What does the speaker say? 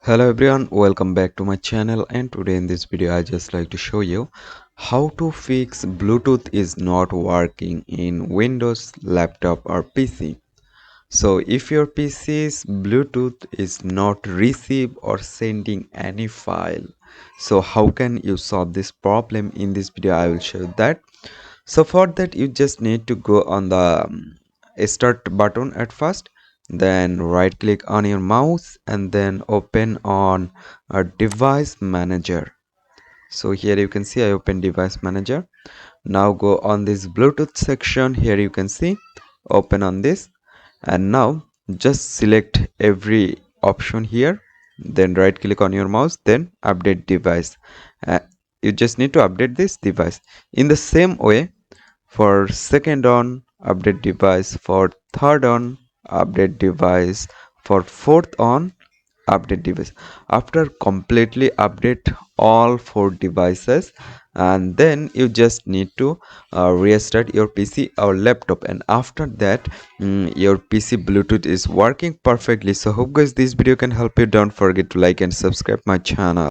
Hello everyone, welcome back to my channel, and today in this video I just like to show you how to fix Bluetooth is not working in Windows laptop or PC. So if your PC's Bluetooth is not receive or sending any file, so how can you solve this problem? In this video I will show that. So for that you just need to go on the start button at first, then right click on your mouse and then open on a device manager. So here you can see I open device manager. Now go on this Bluetooth section. Here you can see open on this, and now just select every option here, then right click on your mouse, then update device. uh, you just need to update this device. In the same way, for second on update device, for third on update device, for fourth on update device. After completely update all four devices, and then you just need to restart your PC or laptop, and after that your PC Bluetooth is working perfectly. So hope guys this video can help you. Don't forget to like and subscribe my channel.